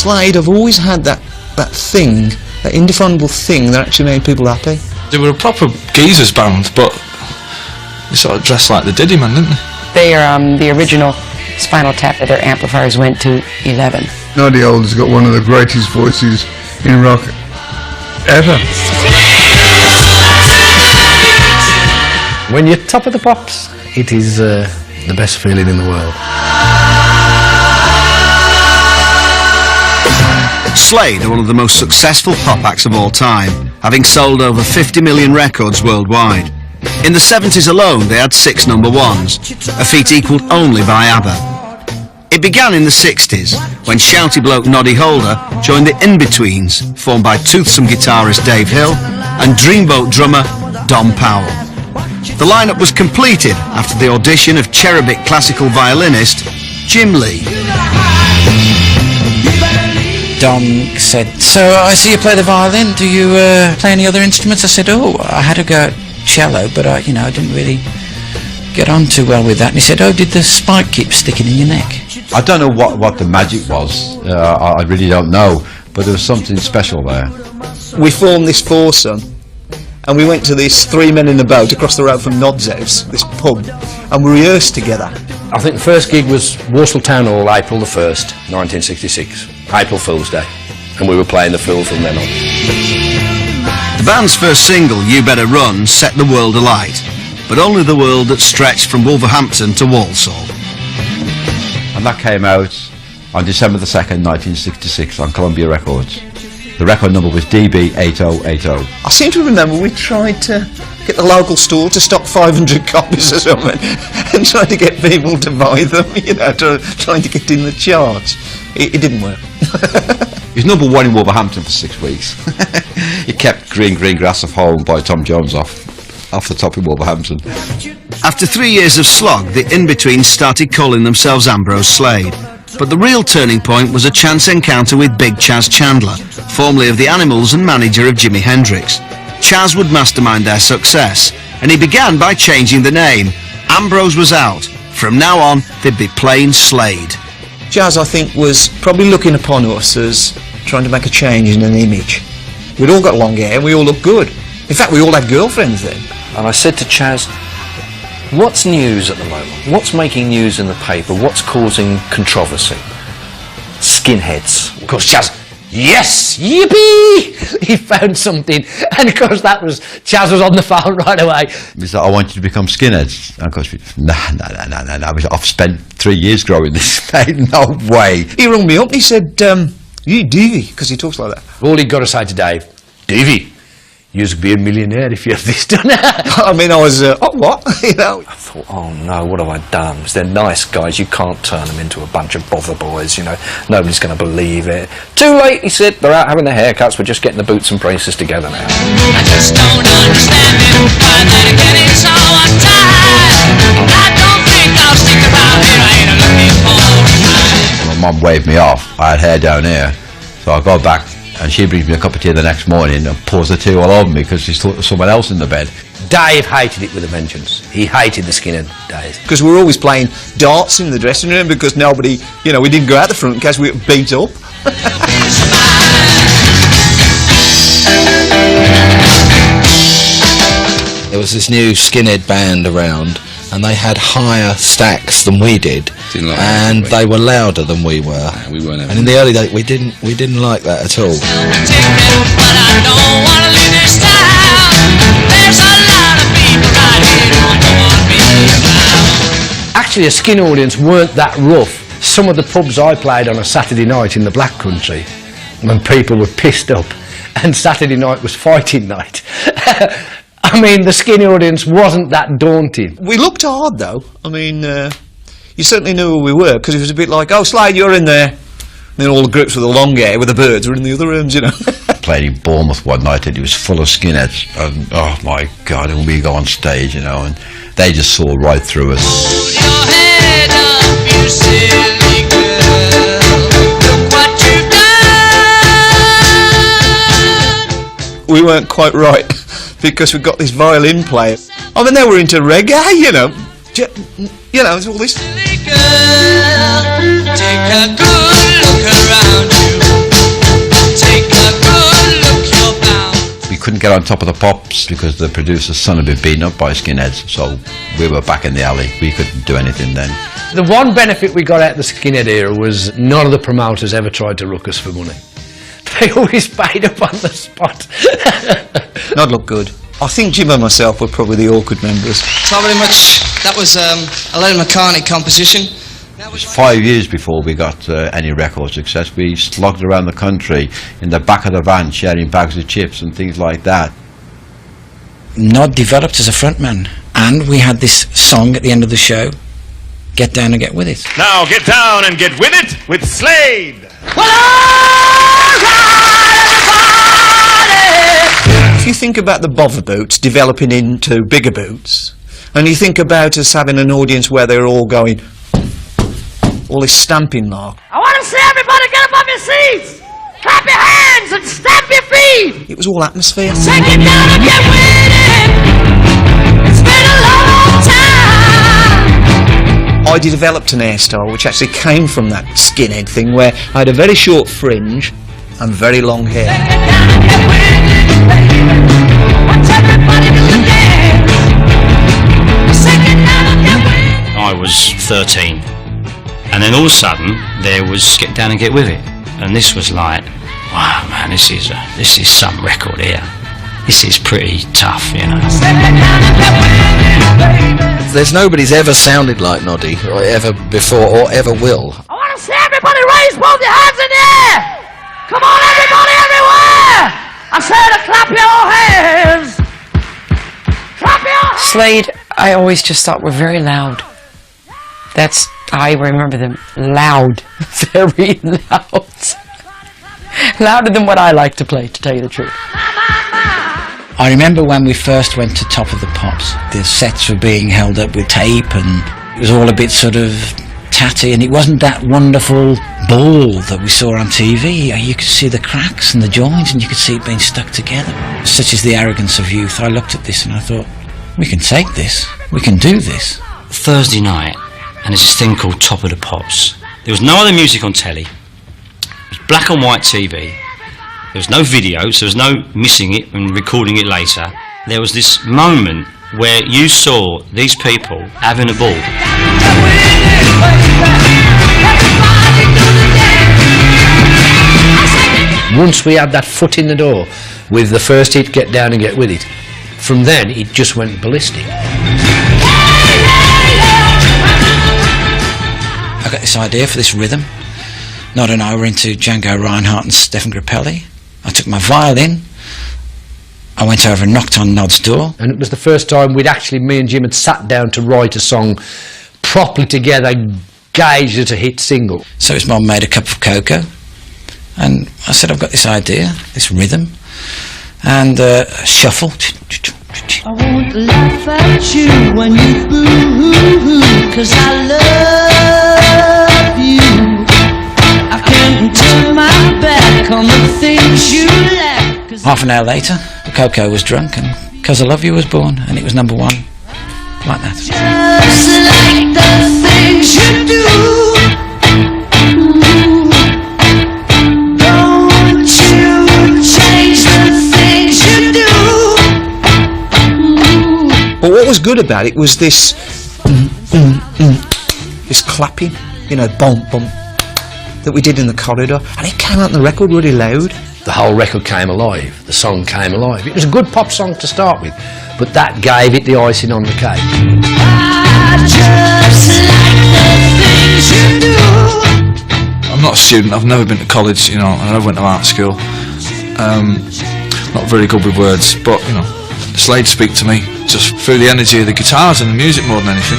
Slade have always had that thing, that indefinable thing that actually made people happy. They were a proper geezers band, but they sort of dressed like the Diddy Man, didn't they? They are the original Spinal Tap that their amplifiers went to 11. Noddy Old's got one of the greatest voices in rock ever. When you're top of the pops, it is the best feeling in the world. Slade are one of the most successful pop acts of all time, having sold over 50 million records worldwide. In the 70s alone, they had 6 number ones, a feat equalled only by ABBA. It began in the 60s, when shouty bloke Noddy Holder joined the In-Betweens, formed by toothsome guitarist Dave Hill and Dreamboat drummer Don Powell. The lineup was completed after the audition of cherubic classical violinist Jim Lee. Don said, "So I see you play the violin, do you play any other instruments?" I said, "Oh, I had to go at cello, but I didn't really get on too well with that." And he said, "Oh, did the spike keep sticking in your neck?" I don't know what the magic was, I really don't know, but there was something special there. We formed this foursome, and we went to this 3 men in a boat across the road from Nod's house, this pub, and we rehearsed together. I think the first gig was Walsall Town Hall, April the 1st, 1966, April Fool's Day, and we were playing the Fool from then on. The band's first single, You Better Run, set the world alight, but only the world that stretched from Wolverhampton to Walsall. And that came out on December the 2nd, 1966 on Columbia Records. The record number was DB8080. I seem to remember we tried to get the local store to stock 500 copies or something and trying to get people to buy them, trying to get in the charts. It didn't work. He was number 1 in Wolverhampton for 6 weeks. He kept Green Grass of Home by Tom Jones off the top of Wolverhampton. After 3 years of slog, the In-Betweens started calling themselves Ambrose Slade. But the real turning point was a chance encounter with Big Chaz Chandler, formerly of the Animals and manager of Jimi Hendrix. Chaz would mastermind their success, and he began by changing the name. Ambrose was out. From now on, they'd be plain Slade. Chaz, I think, was probably looking upon us as trying to make a change in an image. We'd all got long hair and we all looked good. In fact, we all had girlfriends then. And I said to Chaz, "What's news at the moment? What's making news in the paper? What's causing controversy?" Skinheads. Of course, Chaz, yes, yippee! He found something, and of course Chaz was on the phone right away. He said, "I want you to become skinheads." And of course, no. I've spent 3 years growing this. No way. He rung me up and he said, "You Davey," because he talks like that. All he got to say to Dave, "Davey, you'll be a millionaire if you have this done." I mean, I was, oh, what? I thought, oh no, what have I done? Because they're nice guys, you can't turn them into a bunch of bother boys, nobody's going to believe it. Too late, he said, they're out having their haircuts, we're just getting the boots and braces together now. I just don't understand it, why that getting so uptight. I don't think I'll stick around here, I ain't looking for a ride. My mum waved me off. I had hair down here, so I go back and she brings me a cup of tea the next morning and pours the tea all over me because she thought there was someone else in the bed. Dave hated it with a vengeance. He hated the skinhead days. Because we were always playing darts in the dressing room because nobody, we didn't go out the front in case we were beat up. There was this new skinhead band around, and they had higher stacks than we did, and they were louder than we were. Yeah, we weren't. And in the early days, we didn't like that at all. Actually, a skin audience weren't that rough. Some of the pubs I played on a Saturday night in the Black Country, when people were pissed up, and Saturday night was fighting night. I mean, the skinny audience wasn't that daunting. We looked hard, though. I mean, you certainly knew who we were, because it was a bit like, "Oh, Slade, you're in there." And then all the groups with the long hair, with the birds, were in the other rooms, Played in Bournemouth one night and it was full of skinheads. And, oh my God, and we go on stage, and they just saw right through us. Hold your head up, you silly girl. Look what you've done. We weren't quite right, because we got this violin player. I mean, they were into reggae, You know, it's all this. Take a good look around you. Take a good look, you're bound. We couldn't get on top of the Pops because the producer's son had been beaten up by skinheads, so we were back in the alley. We couldn't do anything then. The one benefit we got out of the skinhead era was none of the promoters ever tried to rook us for money. They always paid up on the spot. Not look good. I think Jim and myself were probably the awkward members. Not very much. That was a Lennon McCartney composition. It was 5 years before we got any record success. We slogged around the country in the back of the van sharing bags of chips and things like that. Nod developed as a frontman, and we had this song at the end of the show, Get Down and Get With It. Now get down and get with it with Slade. If you think about the bother boots developing into bigger boots, and you think about us having an audience where they're all going, all this stamping mark. I want to see everybody get up on your seats, clap your hands and stamp your feet. It was all atmosphere. Take it down and get with it. It's been a long time. I developed an hairstyle which actually came from that skinhead thing where I had a very short fringe and very long hair. Take it down and get with it, baby. Watch everybody do the dance. Take it down and get with it. I was 13. And then all of a sudden, there was Get Down and Get With It. And this was like, wow, man, this is some record here. This is pretty tough, you know. There's nobody's ever sounded like Noddy, or ever before, or ever will. I want to see everybody raise both your hands in the air. Come on, everybody, everywhere. I said to clap your hands. Clap your hands. Slade, I always just thought were very loud. I remember them loud, very loud. Louder than what I like to play, to tell you the truth. I remember when we first went to Top of the Pops, the sets were being held up with tape and it was all a bit sort of tatty, and it wasn't that wonderful ball that we saw on TV. You could see the cracks and the joints and you could see it being stuck together. Such is the arrogance of youth. I looked at this and I thought, we can take this, we can do this. Thursday night, and there's this thing called Top of the Pops. There was no other music on telly. It was black and white TV. There was no video, so there was no missing it and recording it later. There was this moment where you saw these people having a ball. Once we had that foot in the door with the first hit, Get Down and Get With It, from then it just went ballistic. I got this idea for this rhythm. Nod and I were into Django Reinhardt and Stefan Grappelli. I took my violin, I went over and knocked on Nod's door. And it was the first time me and Jim had sat down to write a song properly together, gauged as a hit single. So his mum made a cup of cocoa, and I said, I've got this idea, this rhythm, and shuffle. I won't laugh at you when you boo-hoo-hoo, 'cause I love you. I can't turn my back on the things you like. Half an hour later, the cocoa was drunk, and 'Cause I Love You was born, and it was number one, like that. Just like the things you do. Don't you change the things you do. But what was good about it was this this clapping, you know, bump, bump, that we did in the corridor, and it came out on the record really loud. The whole record came alive, the song came alive. It was a good pop song to start with, but that gave it the icing on the cake. I just like the things you do. I'm not a student, I've never been to college, you know, I never went to art school. Not very good with words, but, you know, Slade speak to me just through the energy of the guitars and the music more than anything.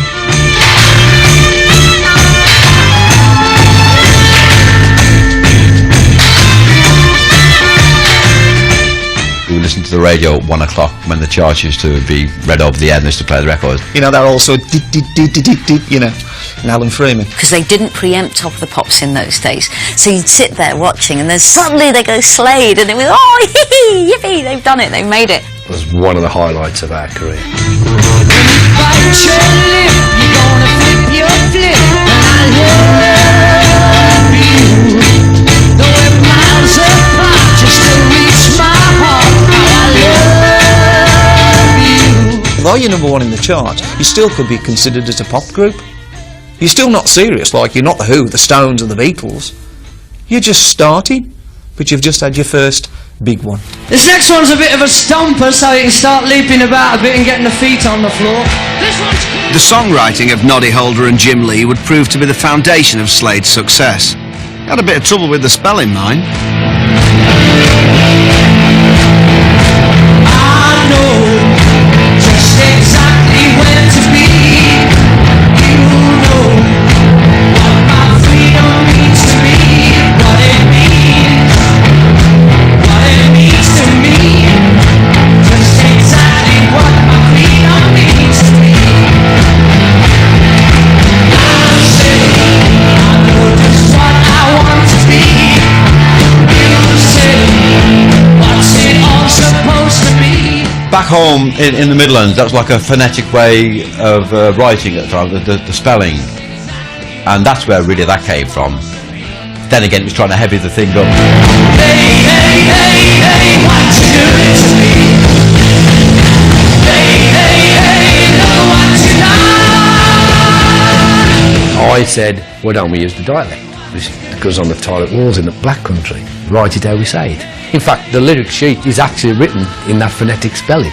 We would listen to the radio at 1 o'clock when the charts used to be read over the air and used to play the record. You know, they're also you know, and Alan Freeman. Because they didn't preempt Top of the Pops in those days. So you'd sit there watching and then suddenly they go Slade and it was, oh, hee, yippee, they've done it, they've made it. It was one of the highlights of our career. Bite your lip, you love you. Though we're miles apart, you still reach my heart. How I love you. Although you're number one in the charts, you still could be considered as a pop group. You're still not serious, like you're not the Who, the Stones or the Beatles. You're just starting, but you've just had your first big one. This next one's a bit of a stomper, so you can start leaping about a bit and getting the feet on the floor. This one's cool. The songwriting of Noddy Holder and Jim Lee would prove to be the foundation of Slade's success. He had a bit of trouble with the spelling, mind. I know just exactly where to be. You know what my freedom means to me. What it means to me. Just exactly what my freedom means to me. I say I know just what I want to be. You say what's it all supposed to be? Back home in the Midlands, that was like a phonetic way of writing at the time, the spelling, and that's where really that came from. Then again, it was trying to heavy the thing up. Hey, hey, hey, hey, what you doing to me? Hey, hey, hey, know what you done? I said, why don't we use the dialect? Because on the toilet walls in the Black Country, write it how we say it. In fact, the lyric sheet is actually written in that phonetic spelling.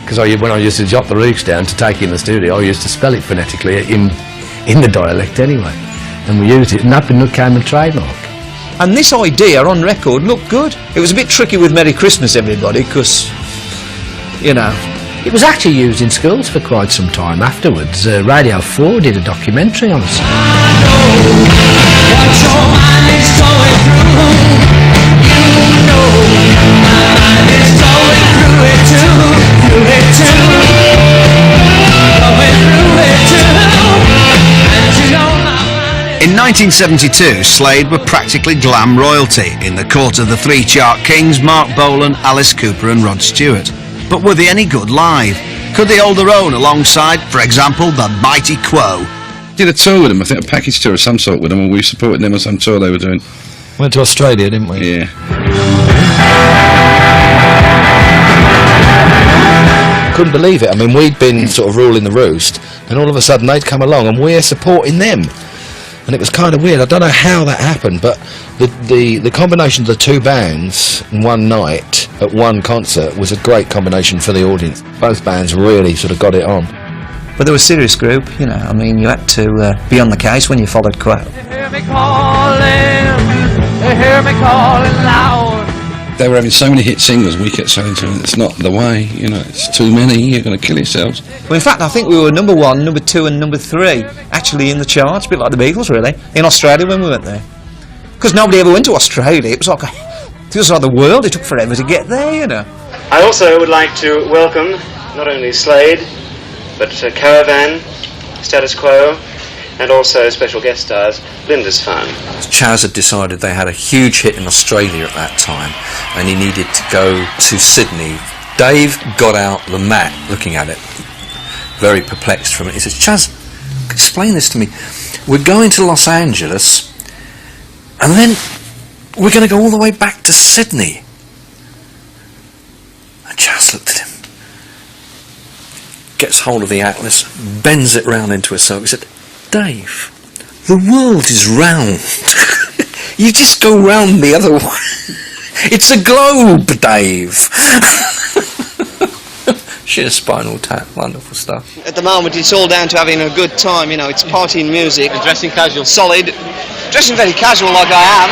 Because when I used to jot the lyrics down to take in the studio, I used to spell it phonetically in the dialect anyway. And we used it, and that became a trademark. And this idea on record looked good. It was a bit tricky with Merry Christmas, everybody, because, you know. It was actually used in schools for quite some time afterwards. Radio 4 did a documentary on it. What your mind is going through, you know my mind is going through it too, going through it too, and you know my mind is... In 1972, Slade were practically glam royalty in the court of the three chart kings Mark Bolan, Alice Cooper and Rod Stewart. But were they any good live? Could they hold their own alongside, for example, the mighty Quo? Did a tour with them, I think a package tour of some sort with them, and we supported them on some tour they were doing. Went to Australia, didn't we? Yeah. Couldn't believe it. I mean, we'd been sort of ruling the roost, and all of a sudden they'd come along and we're supporting them. And it was kind of weird. I don't know how that happened, but the combination of the two bands in one night at one concert was a great combination for the audience. Both bands really sort of got it on. But they were a serious group, you know. I mean, you had to be on the case when you followed Quo. They hear me calling loud. They were having so many hit singles, we kept saying to them, it's not the way, you know, it's too many, you're going to kill yourselves. Well, in fact, I think we were number 1, number 2 and number 3 actually in the charts, a bit like the Beatles really, in Australia when we went there. Because nobody ever went to Australia. It was like the world. It took forever to get there, you know. I also would like to welcome not only Slade, but Caravan, Status Quo, and also special guest stars, Lindisfarne. Chaz had decided they had a huge hit in Australia at that time, and he needed to go to Sydney. Dave got out the map, looking at it, very perplexed from it. He says, Chaz, explain this to me. We're going to Los Angeles, and then we're going to go all the way back to Sydney. And Chaz looked at him, gets hold of the atlas, bends it round into a circle. He said, Dave, the world is round. You just go round the other way. It's a globe, Dave. Sheer spinal tap, wonderful stuff. At the moment, it's all down to having a good time, you know, it's partying music. And dressing casual. Solid. Dressing very casual like I am.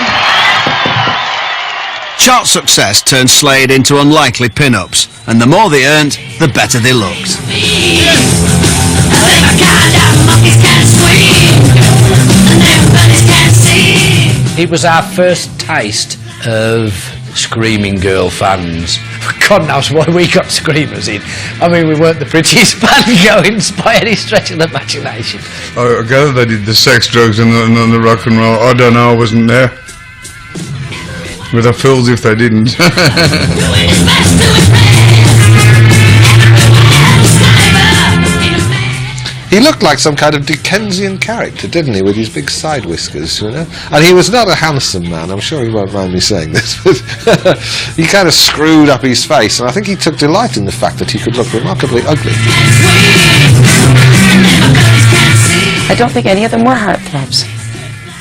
Chart success turned Slade into unlikely pin-ups, and the more they earned, the better they looked. It was our first taste of screaming girl fans. God knows why we got screamers in. I mean, we weren't the prettiest band going by any stretch of the imagination. I gather they did the sex, drugs and the rock and roll. I don't know, I wasn't there. With the fools if they didn't. He looked like some kind of Dickensian character, didn't he, with his big side whiskers, you know? And he was not a handsome man, I'm sure he won't mind me saying this, but he kind of screwed up his face, and I think he took delight in the fact that he could look remarkably ugly. I don't think any of them were heartthrobs.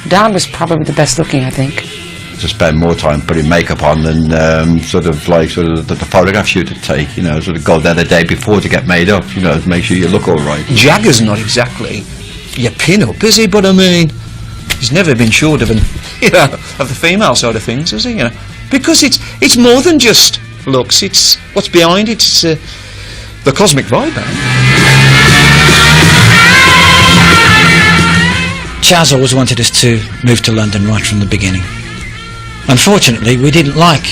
Don was probably the best looking, I think. To spend more time putting makeup on than the photographs you to take, you know, sort of go there the day before to get made up, you know, to make sure you look all right. Jagger's not exactly your pin-up, is he? But I mean, he's never been short of of the female side of things, has he? You know, because it's more than just looks. It's what's behind it. It's the cosmic vibe. Chaz always wanted us to move to London right from the beginning. Unfortunately, we didn't like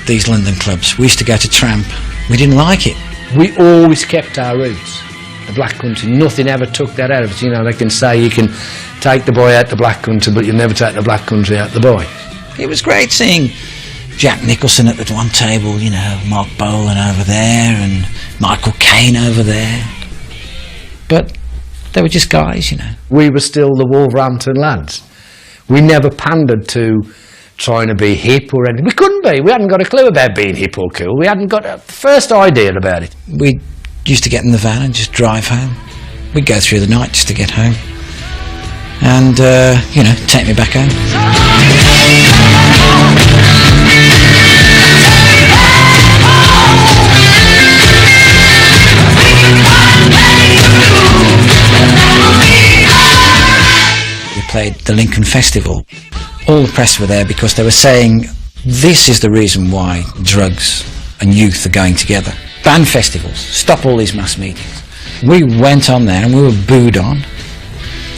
these London clubs. We used to go to Tramp. We didn't like it. We always kept our roots, the Black Country. Nothing ever took that out of us. You know, they can say you can take the boy out the Black Country, but you never take the Black Country out the boy. It was great seeing Jack Nicholson at the one table, you know, Mark Bolan over there and Michael Caine over there. But they were just guys, you know. We were still the Wolverhampton lads. We never pandered to trying to be hip or anything. We couldn't be. We hadn't got a clue about being hip or cool. We hadn't got a first idea about it. We used to get in the van and just drive home. We'd go through the night just to get home. And, you know, take me back home. We played the Lincoln Festival. All the press were there because they were saying this is the reason why drugs and youth are going together. Ban festivals, stop all these mass meetings. We went on there and we were booed on.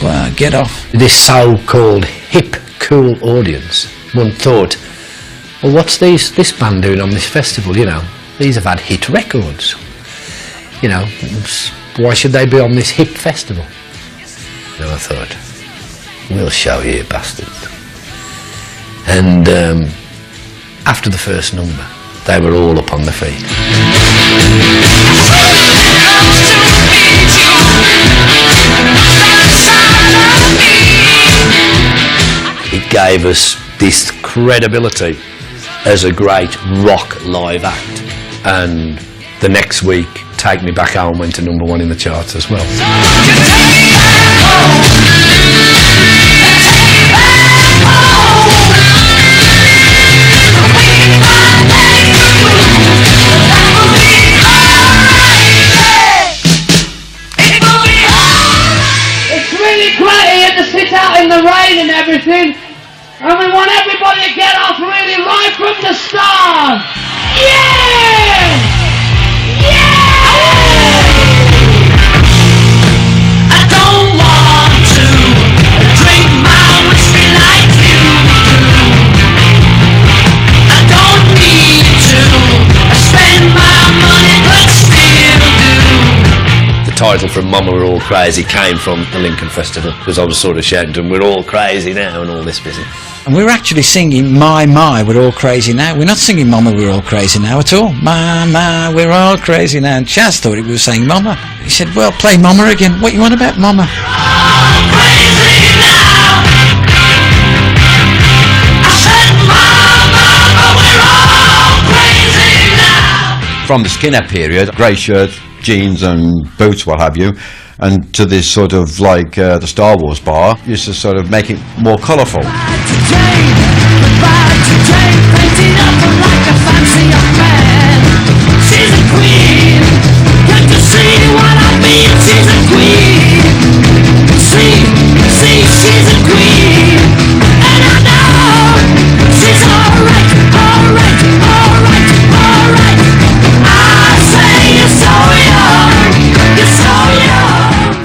Well, get off. This so-called hip, cool audience, one thought, well, what's this band doing on this festival, you know? These have had hit records. You know, why should they be on this hip festival? And I thought, we'll show you, bastards. And after the first number, they were all up on their feet. It gave us this credibility as a great rock live act. And the next week, Take Me Back Home went to #1 in the charts as well. Sit out in the rain and everything, and we want everybody to get off really right from the start. Yeah! I don't want to drink my whiskey like you do. I don't need to spend my money, but still do. The title from Mama We're All Crazy came from the Lincoln Festival, because I was sort of shouting to them, we're all crazy now and all this business. And we were actually singing My, we're all crazy now. We're not singing Mama, we're all crazy now at all. My, we're all crazy now. And Chaz thought we were saying Mama. He said, well, play Mama again. What you want about Mama? From the skinhead period, grey shirts, jeans and boots, what have you, and to this sort of like the Star Wars bar, used to sort of make it more colourful.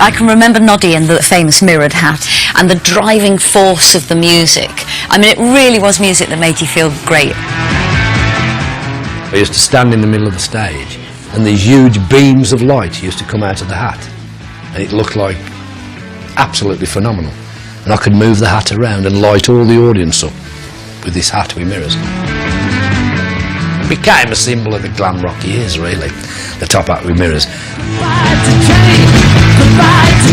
I can remember Noddy in the famous mirrored hat and the driving force of the music. I mean, it really was music that made you feel great. I used to stand in the middle of the stage and these huge beams of light used to come out of the hat, and it looked like absolutely phenomenal. And I could move the hat around and light all the audience up with this hat with mirrors. It became a symbol of the glam rock years, really, the top hat with mirrors. Goodbye to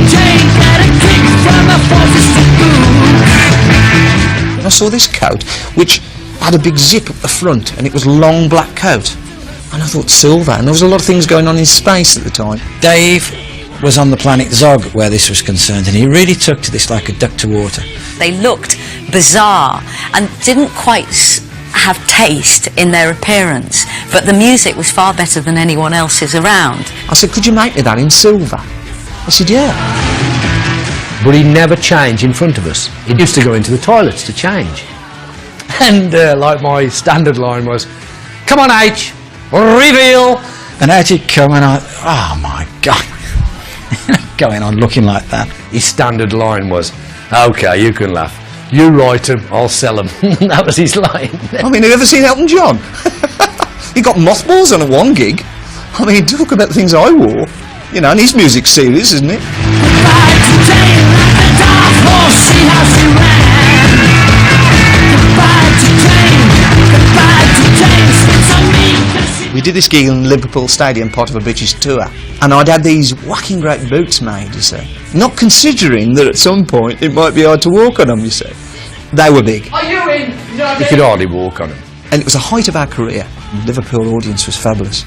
I saw this coat, which had a big zip up the front, and it was a long black coat. And I thought silver, and there was a lot of things going on in space at the time. Dave was on the planet Zog where this was concerned, and he really took to this like a duck to water. They looked bizarre and didn't quite have taste in their appearance, but the music was far better than anyone else's around. I said, could you make me that in silver? I said, yeah. But he never changed in front of us. He used to go into the toilets to change. And like my standard line was, come on H, reveal! And H would come and I, oh my God, going on looking like that. His standard line was, okay, you can laugh. You write them, I'll sell them. That was his line. I mean, have you ever seen Elton John? He got mothballs on at one gig. I mean, talk about the things I wore. You know, and his music's serious, isn't it? We did this gig in Liverpool Stadium, part of a British tour, and I'd had these whacking great boots made, you see. Not considering that at some point it might be hard to walk on them, you see. They were big. Are you in? You could hardly walk on them. And it was the height of our career. The Liverpool audience was fabulous.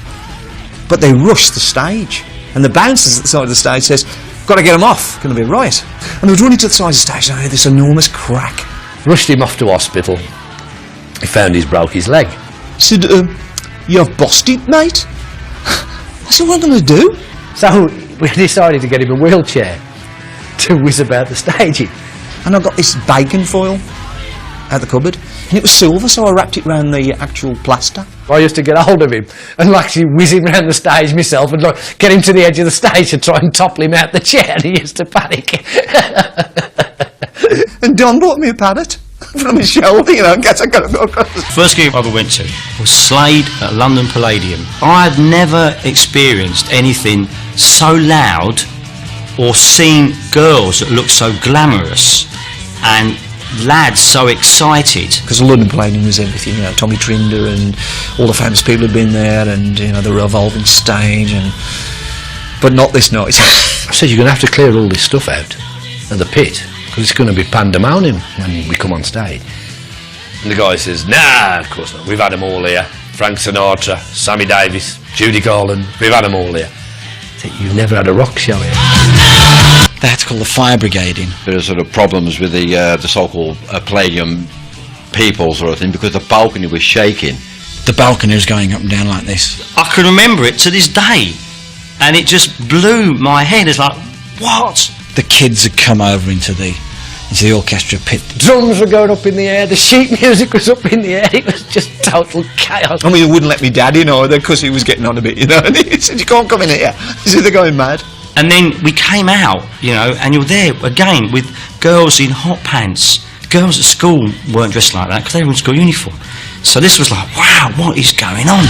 But they rushed the stage, and the bouncers at the side of the stage says, got to get them off, going to be a riot. And they would run into the side of the stage and I heard this enormous crack. Rushed him off to hospital. He found he's broke his leg. He said, you've bossed it, mate? I said, what am I going to do? So we decided to get him a wheelchair to whiz about the staging. And I got this bacon foil out the cupboard, and it was silver, so I wrapped it around the actual plaster. I used to get hold of him and actually whiz him around the stage myself and like get him to the edge of the stage to try and topple him out the chair, and he used to panic. And Don bought me a paddock from his shoulder, you know, in case I got to go across the... First gig I ever went to was Slade at London Palladium. I had never experienced anything so loud or seen girls that looked so glamorous and lads so excited. Because the London Palladium was everything, you know, Tommy Trinder and all the famous people had been there, and, you know, the revolving stage, and... But not this night. I said, you're going to have to clear all this stuff out of the pit, because it's going to be pandemonium when we come on stage. And the guy says, nah, of course not. We've had them all here. Frank Sinatra, Sammy Davis, Judy Garland, we've had them all here. I said, you've never had a rock show here. They had to call the fire brigade in. There are sort of problems with the so-called Palladium people sort of thing, because the balcony was shaking. The balcony was going up and down like this. I can remember it to this day, and it just blew my head. It's like, what? The kids had come over into the orchestra pit. Drums were going up in the air, the sheet music was up in the air, it was just total chaos. I mean, he wouldn't let me dad in either, because he was getting on a bit, you know, and he said, you can't come in here. He said, they're going mad. And then we came out, you know, and you're there again with girls in hot pants. Girls at school weren't dressed like that because they were in school uniform. So this was like, wow, what is going on?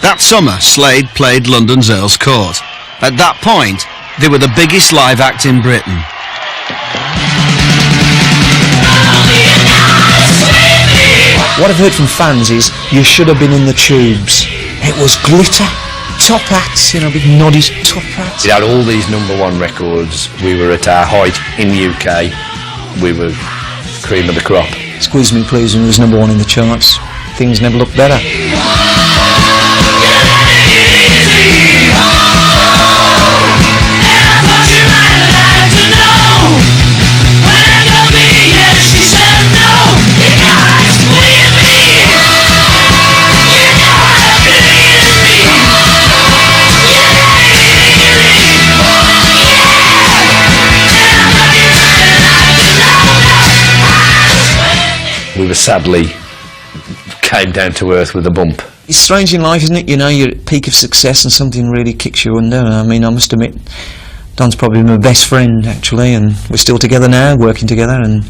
That summer, Slade played London's Earl's Court. At that point, they were the biggest live act in Britain. What I've heard from fans is, you should have been in the tubes. It was glitter, top hats, you know, big noddy top hats. We had all these #1 records. We were at our height in the UK. We were cream of the crop. Squeeze Me Please was #1 in the charts. Things never looked better. We were sadly came down to earth with a bump. It's strange in life, isn't it? You know, you're at peak of success and something really kicks you under. I mean, I must admit, Don's probably my best friend, actually, and we're still together now, working together, and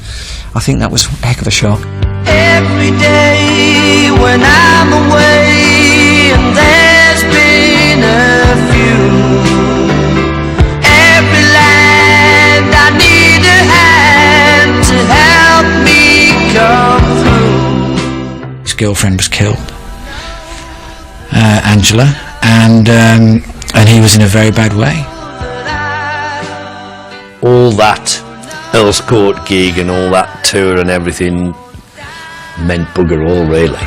I think that was a heck of a shock. Every day when I'm away, and there's been a few, every land I need a hand to help me come through. His girlfriend was killed, Angela, and he was in a very bad way. All that Earl's Court gig and all that tour and everything meant bugger all, really.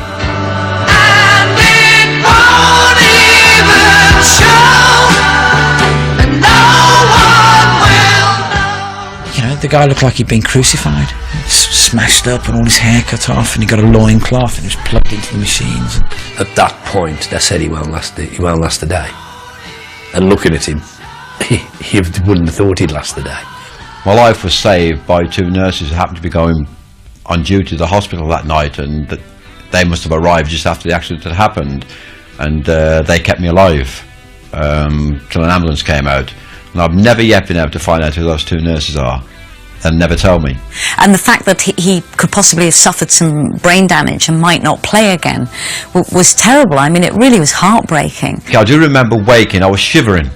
You know, the guy looked like he'd been crucified, smashed up and all his hair cut off, and he got a loincloth and he was plugged into the machines. At that point, they said he won't last a day. And looking at him, he wouldn't have thought he'd last a day. My life was saved by two nurses who happened to be going on duty to the hospital that night, and they must have arrived just after the accident had happened, and they kept me alive till an ambulance came out. And I've never yet been able to find out who those two nurses are. They'll never tell me. And the fact that he could possibly have suffered some brain damage and might not play again was terrible. I mean, it really was heartbreaking. Yeah, I do remember waking, I was shivering.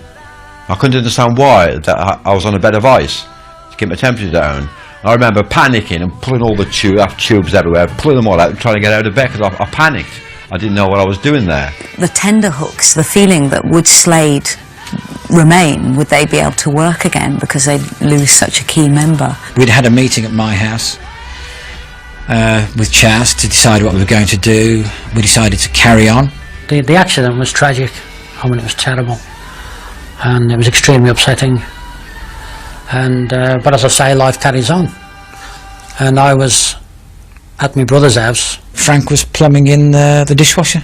I couldn't understand why, that I was on a bed of ice to keep my temperature down. I remember panicking and pulling all the tubes everywhere, pulling them all out and trying to get out of bed because I panicked. I didn't know what I was doing there. The tender hooks, the feeling that would Slade remain, would they be able to work again because they'd lose such a key member? We'd had a meeting at my house with Chas to decide what we were going to do. We decided to carry on. The accident was tragic. I mean, it was terrible, and it was extremely upsetting. And but as I say, life carries on. And I was at my brother's house. Frank was plumbing in the dishwasher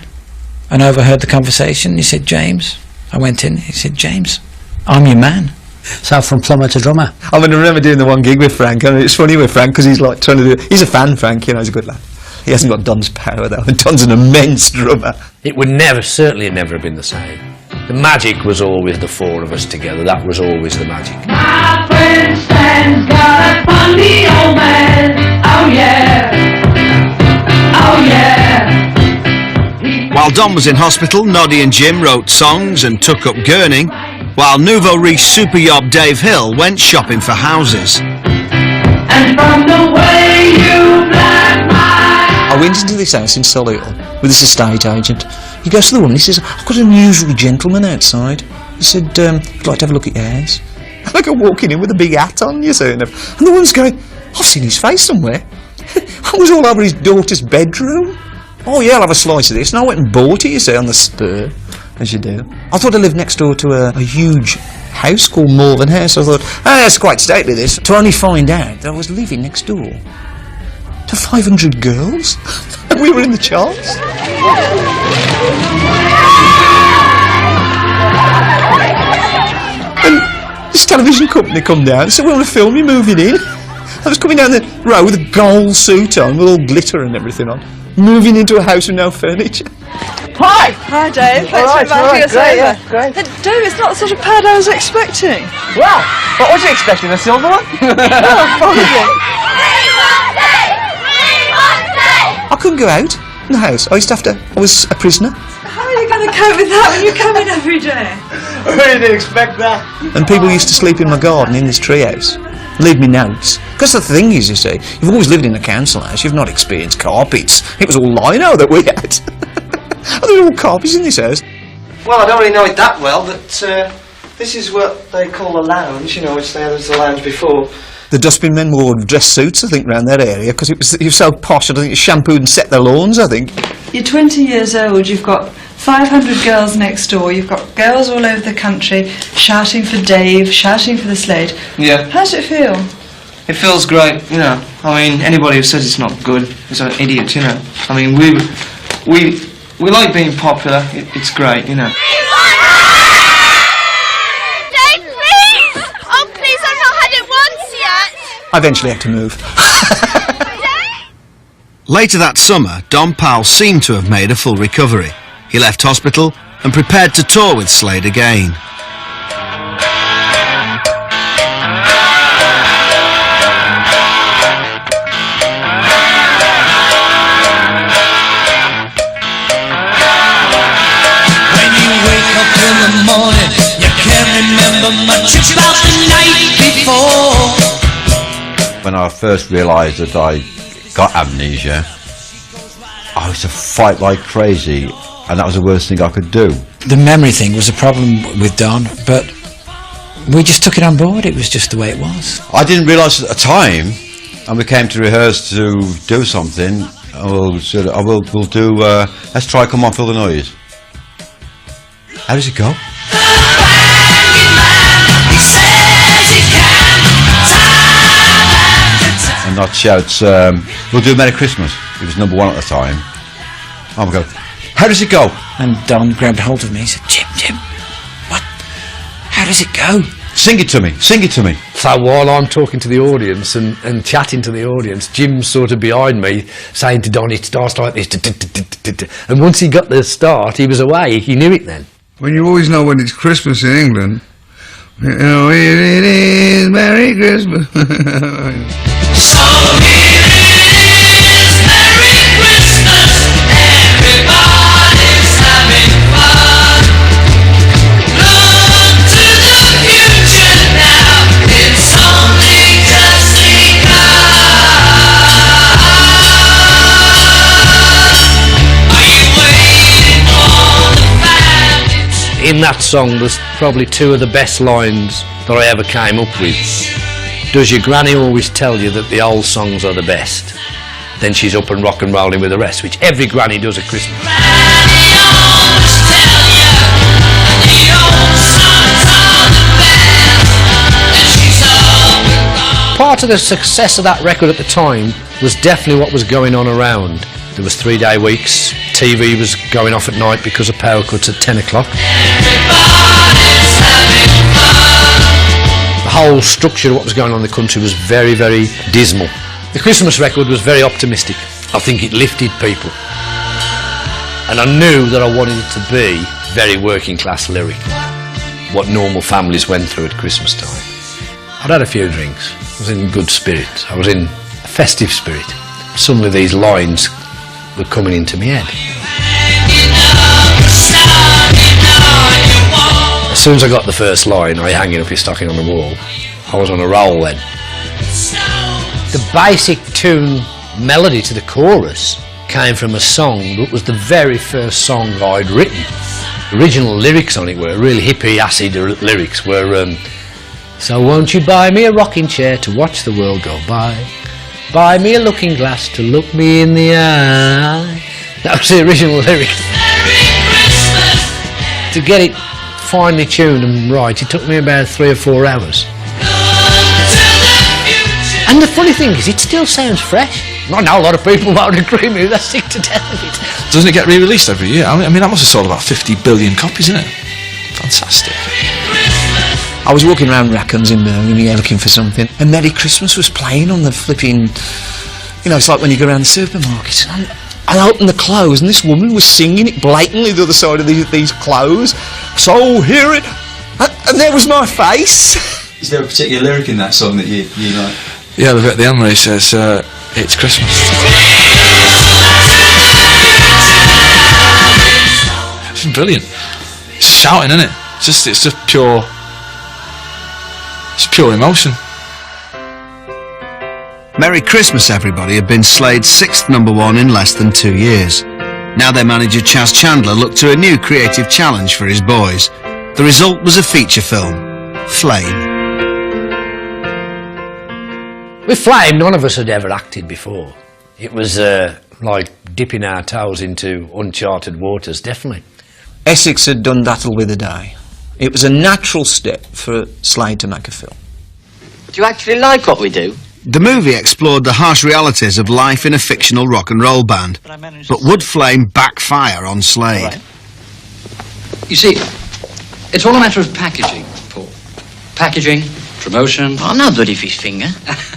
and overheard the conversation. He said, "James." I went in, he said, "James, I'm your man." So from plumber to drummer. I mean, I remember doing the one gig with Frank, and it's funny with Frank because he's like trying to do. He's a fan, Frank. You know, he's a good lad. He hasn't got Don's power though, and Don's an immense drummer. It would certainly never have been the same. The magic was always the four of us together. That was always the magic. My friend Stan's got a funny old man. Oh yeah. Oh yeah. While Don was in hospital, Noddy and Jim wrote songs and took up gurning, while Nouveau Riche super yob Dave Hill went shopping for houses. And from the way you blind my... I went into this house in Solihull with this estate agent. He goes to the woman, he says, "I've got an unusual gentleman outside." He said, "I'd like to have a look at your house." And I go walking in with a big hat on, you see, and the woman's going, "I've seen his face somewhere." I was all over his daughter's bedroom. "Oh yeah, I'll have a slice of this." And I went and bought it, you see, on the spur, as you do. I thought I lived next door to a huge house called Morven House. I thought, that's quite stately, this. To only find out that I was living next door to 500 girls. And we were in the charts. And this television company come down and said, "We want to film you moving in." I was coming down the road with a gold suit on, with all glitter and everything on, moving into a house with no furniture. Hi! Hi, Dave. Thanks for inviting us over. Yeah, great. Dave, it's not the sort of pad I was expecting. Wow! What was you expecting, a silver one? Oh, probably. I couldn't go out in the house. I was a prisoner. How are you going to cope with that when you come in every day? I really didn't expect that. And people used to sleep in my garden in this treehouse, leave me notes. Because the thing is, you see, you've always lived in a council house, you've not experienced carpets. It was all lino that we had. There were all carpets in this house. Well, I don't really know it that well, but this is what they call a lounge, you know, which they had as a lounge before. The dustbin men wore dress suits, I think, around that area, because it was so posh. I think it shampooed and set their lawns, I think. You're 20 years old, you've got 500 girls next door, you've got girls all over the country shouting for Dave, shouting for the Slade. Yeah. How does it feel? It feels great, you know. I mean, anybody who says it's not good is an idiot, you know. I mean, we like being popular. It's great, you know. Dave, please! Oh, please, I've not had it once yet. I eventually had to move. Later that summer, Don Powell seemed to have made a full recovery. He left hospital and prepared to tour with Slade again. When you wake up in the morning, you can't remember much about the night before. When I first realised that I got amnesia, I used to fight like crazy, and that was the worst thing I could do. The memory thing was a problem with Don, but we just took it on board. It was just the way it was. I didn't realise at the time, and we came to rehearse to do something, we'll do. Let's try "Come On, Feel the Noise." How does it go? And not shouts. We'll do "Merry Christmas." It was number 1 at the time. Oh, we go. How does it go? And Don grabbed hold of me. He said, Jim, what? How does it go? Sing it to me. Sing it to me. So while I'm talking to the audience and chatting to the audience, Jim's sort of behind me saying to Don, it starts like this. And once he got the start, he was away. He knew it then. When you always know when it's Christmas in England, you know, here it is, Merry Christmas. Everybody's having fun. Look to the future now. It's only just begun. Are you waiting for the family? In that song, there's probably 2 of the best lines that I ever came up with. Does your granny always tell you that the old songs are the best? Then she's up and rock and rolling with the rest, which every granny does at Christmas. Part of the success of that record at the time was definitely what was going on around. There was 3-day weeks, TV was going off at night because of power cuts at 10 o'clock. The whole structure of what was going on in the country was very, very dismal. The Christmas record was very optimistic. I think it lifted people. And I knew that I wanted it to be very working class lyric. What normal families went through at Christmas time. I'd had a few drinks. I was in good spirits. I was in a festive spirit. Suddenly these lines were coming into my head. As soon as I got the first line, I hanging up your stocking on the wall. I was on a roll then. The basic tune melody to the chorus came from a song that was the very first song I'd written. The original lyrics on it were really hippie acid lyrics were so won't you buy me a rocking chair to watch the world go by, buy me a looking glass to look me in the eye. That was the original lyric. To get it finely tuned and right, it took me about 3 or 4 hours. And the funny thing is, it still sounds fresh. I know a lot of people won't agree with me, they're sick to death of it. Doesn't it get re-released every year? I mean, that must have sold about 50 billion copies, isn't it? Fantastic. I was walking around Rackham's in Birmingham looking for something, and Merry Christmas was playing on the flipping, you know, it's like when you go around the supermarket. And I opened the clothes, and this woman was singing it blatantly the other side of these clothes. So hear it, and there was my face. Is there a particular lyric in that song that you like? Yeah, the bit at the end where he says, it's Christmas. It's brilliant. It's shouting, isn't it? It's just pure emotion. Merry Christmas Everybody had been Slade's 6th #1 in less than 2 years. Now their manager Chas Chandler looked to a new creative challenge for his boys. The result was a feature film, Flame. With Flame, none of us had ever acted before. It was like dipping our toes into uncharted waters, definitely. Essex had done That'll Be the Day. It was a natural step for Slade to make a film. Do you actually like what we do? The movie explored the harsh realities of life in a fictional rock and roll band. But would Flame backfire on Slade? Right. You see, it's all a matter of packaging, Paul. Packaging, promotion. I'm no bloody fish finger.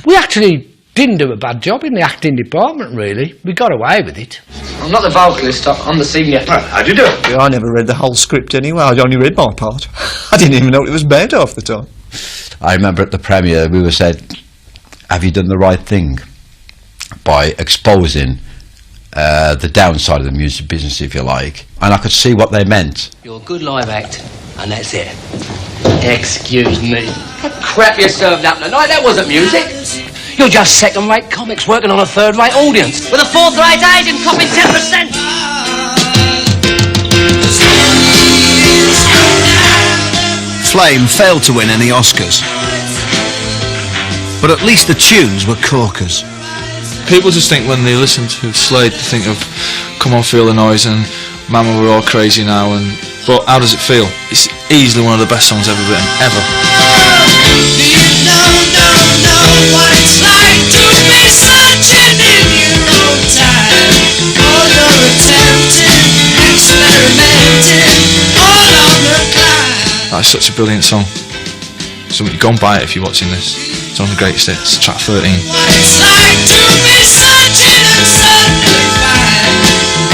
We actually didn't do a bad job in the acting department, really. We got away with it. I'm not the vocalist, I'm the senior. How'd you do it? I never read the whole script anyway. I only read my part. I didn't even know it was bad half the time. I remember at the premiere we were said, have you done the right thing by exposing the downside of the music business, if you like? And I could see what they meant. You're a good live act, and that's it. Excuse me. What crap you served up tonight, that wasn't music. You're just second-rate comics working on a third-rate audience. With a fourth-rate agent copying 10%. Flame failed to win any Oscars. But at least the tunes were corkers. People just think when they listen to Slade, they think of Come On Feel the Noise and Mama We're All Crazy Now, but how does it feel? It's easily one of the best songs ever written, ever. What it's like to be searching in your own time. All you're attempting, experimenting, all on the climb. That's such a brilliant song. So go and buy it if you're watching this. It's on the greatest hits, track 13. What it's like to be searching and suddenly find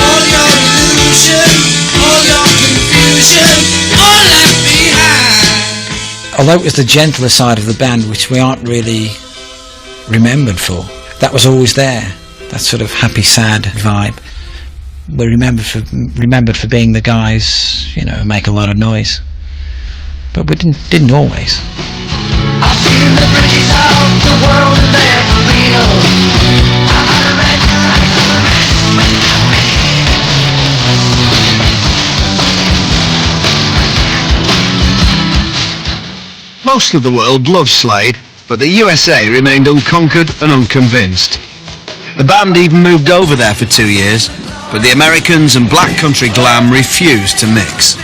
all your illusion, all your confusion, all left behind. Although it was the gentler side of the band, which we aren't really remembered for, that was always there. That sort of happy, sad vibe. We're remembered for being the guys, you know, who make a lot of noise. But we didn't always. I've seen the bridges of the world and they're for real. I've had a red Most of the world loved Slade, but the USA remained unconquered and unconvinced. The band even moved over there for 2 years, but the Americans and black country glam refused to mix.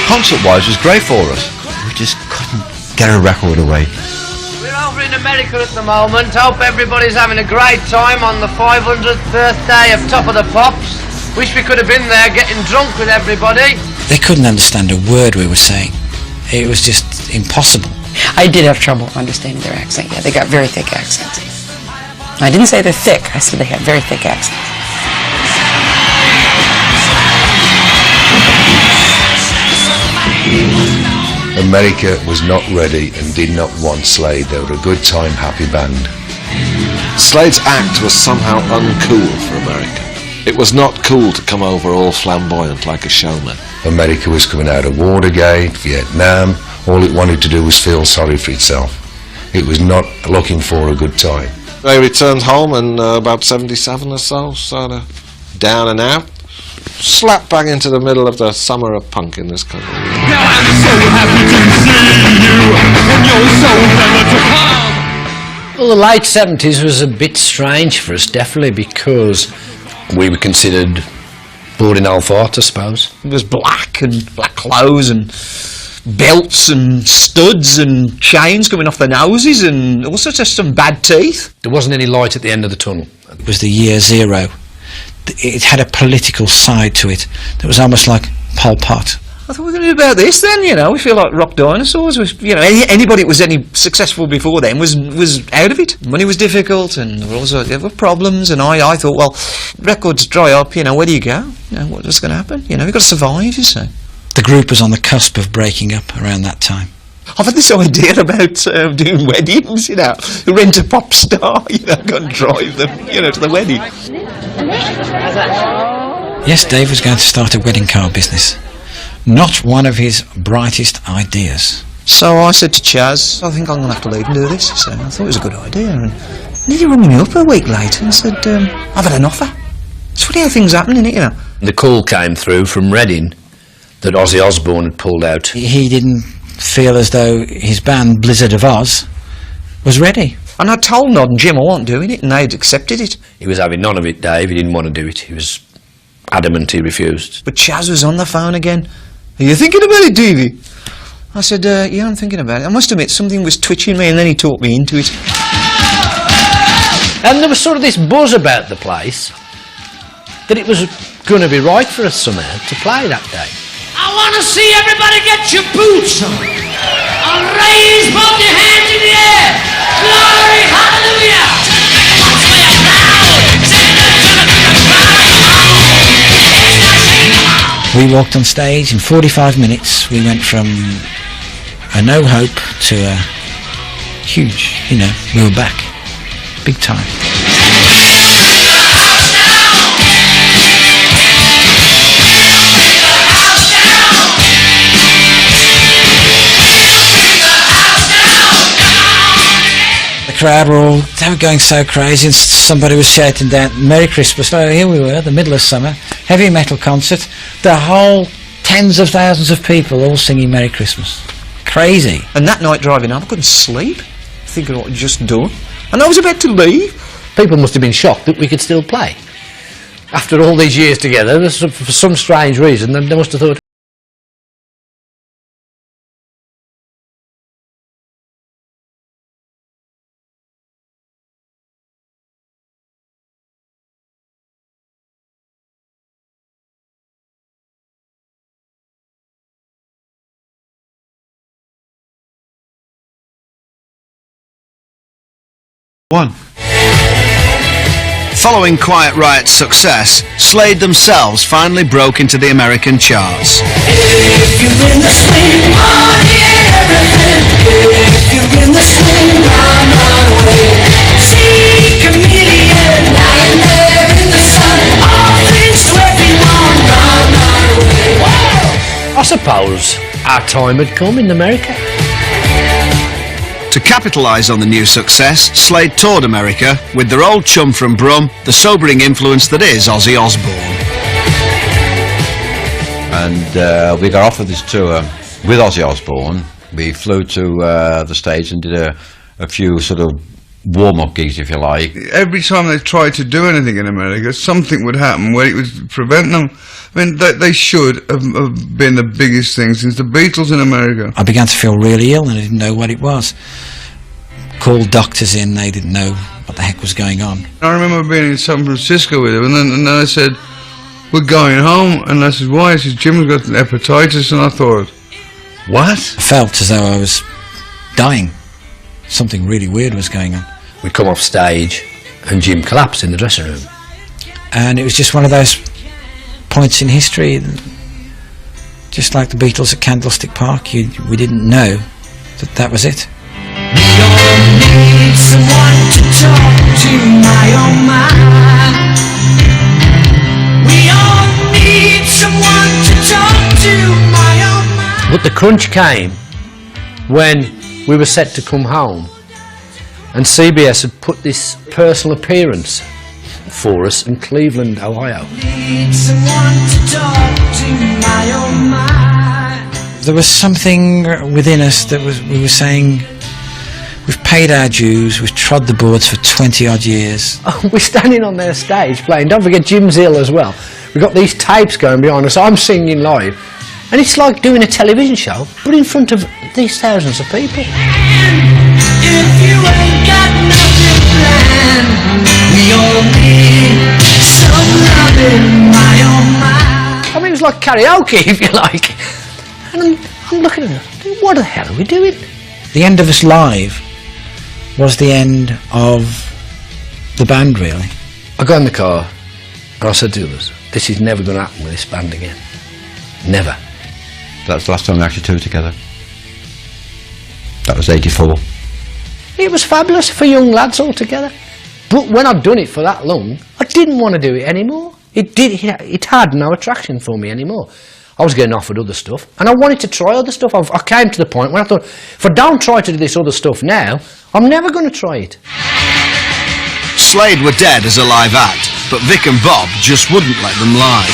Concert-wise, it was great for us. We just couldn't get a record away. We're over in America at the moment. Hope everybody's having a great time on the 500th birthday of Top of the Pops. Wish we could have been there getting drunk with everybody. They couldn't understand a word we were saying. It was just impossible. I did have trouble understanding their accent. Yeah, they got very thick accents. I didn't say they're thick. I said they had very thick accents. America was not ready and did not want Slade. They were a good time, happy band. Slade's act was somehow uncool for America. It was not cool to come over all flamboyant like a showman. America was coming out of Watergate, Vietnam. All it wanted to do was feel sorry for itself. It was not looking for a good time. They returned home in about 77 or so, sort of down and out. Slap bang into the middle of the summer of punk in this country. Now I'm so happy to see you, and you're so never to come. Well, the late 70s was a bit strange for us, definitely, because we were considered boarding old fart, I suppose. It was black and black clothes and belts and studs and chains coming off their noses and also just some bad teeth. There wasn't any light at the end of the tunnel. It was the year zero. It had a political side to it that was almost like Pol Pot. I thought, we're going to do about this then, you know. We feel like rock dinosaurs. You know, anybody that was any successful before then was out of it. Money was difficult and there were problems, and I thought, well, records dry up, you know, where do you go? You know, what's going to happen? You know, you've got to survive, you see. The group was on the cusp of breaking up around that time. I've had this idea about doing weddings, you know, rent a pop star, you know, go and drive them, you know, to the wedding. Yes, Dave was going to start a wedding car business. Not one of his brightest ideas. So I said to Chaz, I think I'm going to have to leave and do this. So I thought it was a good idea. And he rang me up a week later and said, I've had an offer. It's funny how things happen, isn't it, you know? The call came through from Reading that Ozzy Osbourne had pulled out. He didn't feel as though his band, Blizzard of Oz, was ready. And I told Nod and Jim I wasn't doing it, and they'd accepted it. He was having none of it, Dave. He didn't want to do it. He was adamant he refused. But Chaz was on the phone again. Are you thinking about it, Davey? I said, yeah, I'm thinking about it. I must admit, something was twitching me, and then he talked me into it. And there was sort of this buzz about the place that it was going to be right for us somehow to play that day. I want to see everybody get your boots on and raise both your hands in the air. Glory, hallelujah. We walked on stage in 45 minutes. We went from a no hope to a huge, you know, we were back. Big time. The crowd they were going so crazy, and somebody was shouting down, Merry Christmas. So here we were, the middle of summer, heavy metal concert. The whole tens of thousands of people all singing Merry Christmas. Crazy. And that night driving home, I couldn't sleep, thinking what I'd just done. And I was about to leave. People must have been shocked that we could still play. After all these years together, for some strange reason, they must have thought, one. Following Quiet Riot's success, Slade themselves finally broke into the American charts. If you're in the swing, money and everything. If you're in the swing, run away. See chameleon, lying there in the sun. All things to everyone, run away. I suppose our time had come in America. To capitalise on the new success, Slade toured America with their old chum from Brum, the sobering influence that is Ozzy Osbourne. And we got offered this tour with Ozzy Osbourne. We flew to the States and did a few sort of warm-up gigs, if you like. Every time they tried to do anything in America, something would happen where it would prevent them. I mean, they should have been the biggest thing since the Beatles in America. I began to feel really ill and I didn't know what it was. Called doctors in, they didn't know what the heck was going on. I remember being in San Francisco with him, and then I said, we're going home, and I said, why? He said, Jim's got hepatitis, and I thought, what? I felt as though I was dying. Something really weird was going on. We'd come off stage and Jim collapsed in the dressing room. And it was just one of those points in history, just like the Beatles at Candlestick Park. We didn't know that was it. We all need someone to talk to, my oh my. We all need someone to talk to, my oh my. But the crunch came when we were set to come home, and CBS had put this personal appearance for us in Cleveland, Ohio. Need someone to talk to, my oh my. There was something within us that we were saying, we've paid our dues, we've trod the boards for 20 odd years. We're standing on their stage playing, don't forget Jim's ill as well. We've got these tapes going behind us, I'm singing live, and it's like doing a television show, but in front of these thousands of people. If you ain't got nothing planned, we all need some loving, my oh my. I mean, it was like karaoke, if you like. And I'm looking at them, what the hell are we doing? The end of us live was the end of the band, really. I got in the car and I said to us, this is never going to happen with this band again. Never. That's the last time we actually toured together. That was 84. It was fabulous for young lads all together. But when I'd done it for that long, I didn't want to do it anymore. It had no attraction for me anymore. I was getting offered other stuff, and I wanted to try other stuff. I came to the point where I thought, if I don't try to do this other stuff now, I'm never going to try it. Slade were dead as a live act, but Vic and Bob just wouldn't let them lie.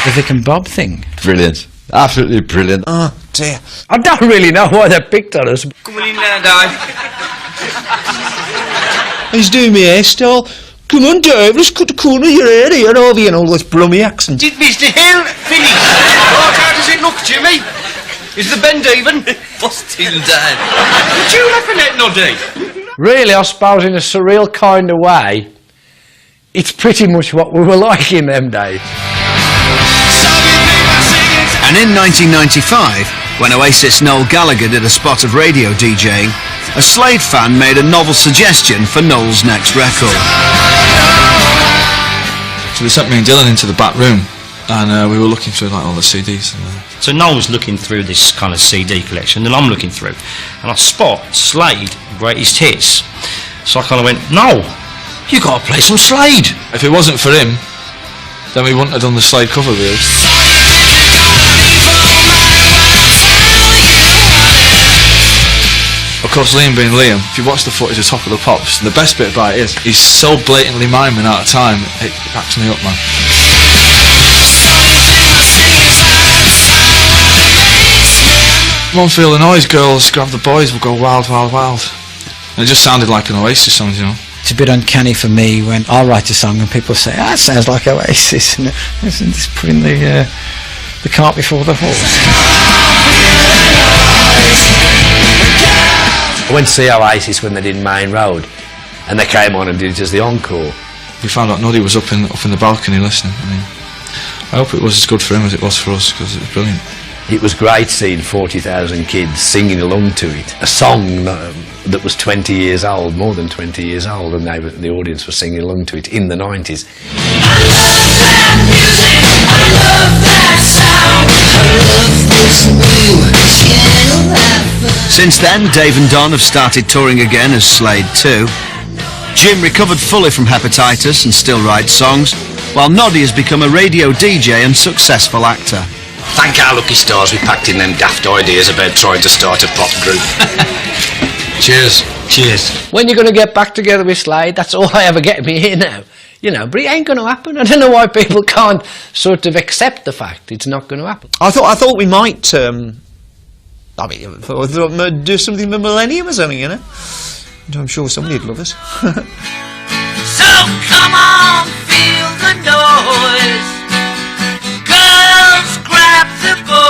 The Vic and Bob thing. Brilliant. Absolutely brilliant. Oh dear. I don't really know why they picked on us. Coming in there, Dave. He's doing me hairstyle. Come on, Dave, let's cut the corner of your hair here over you and all this Brummy accent. Did Mr. Hill finish? Right, how does it look, Jimmy? Is the bend even? Busting down. What you laughing at, Noddy? Really, I suppose in a surreal kind of way, it's pretty much what we were like in them days. And in 1995, when Oasis Noel Gallagher did a spot of radio DJing, a Slade fan made a novel suggestion for Noel's next record. So they sent me and Dylan into the back room, and we were looking through like all the CDs. So Noel's looking through this kind of CD collection that I'm looking through, and I spot Slade Greatest Hits. So I kind of went, Noel, you got to play some Slade. If it wasn't for him, then we wouldn't have done the Slade cover reel. Of course, Liam being Liam, if you watch the footage of Top of the Pops, the best bit about it is he's so blatantly miming out of time, it backs me up, man. Come on, feel the noise, girls, grab the boys, we'll go wild, wild, wild. And it just sounded like an Oasis song, you know. It's a bit uncanny for me when I'll write a song and people say, it sounds like Oasis, and it's putting the cart before the horse. I went to see Oasis when they did Main Road, and they came on and did it as the encore. We found out Noddy was up in the balcony listening. I mean, I hope it was as good for him as it was for us, because it was brilliant. It was great seeing 40,000 kids singing along to it. A song that was 20 years old, more than 20 years old, and the audience was singing along to it in the 90s. Since then, Dave and Don have started touring again as Slade 2. Jim recovered fully from hepatitis and still writes songs, while Noddy has become a radio DJ and successful actor. Thank our lucky stars we packed in them daft ideas about trying to start a pop group. Cheers. Cheers. When you're going to get back together with Slade, that's all I ever get me here now. You know, but it ain't going to happen. I don't know why people can't sort of accept the fact it's not going to happen. I thought we might, do something with Millennium or something, you know. I'm sure somebody'd love us. So come on, feel the noise. Girls, grab the boys.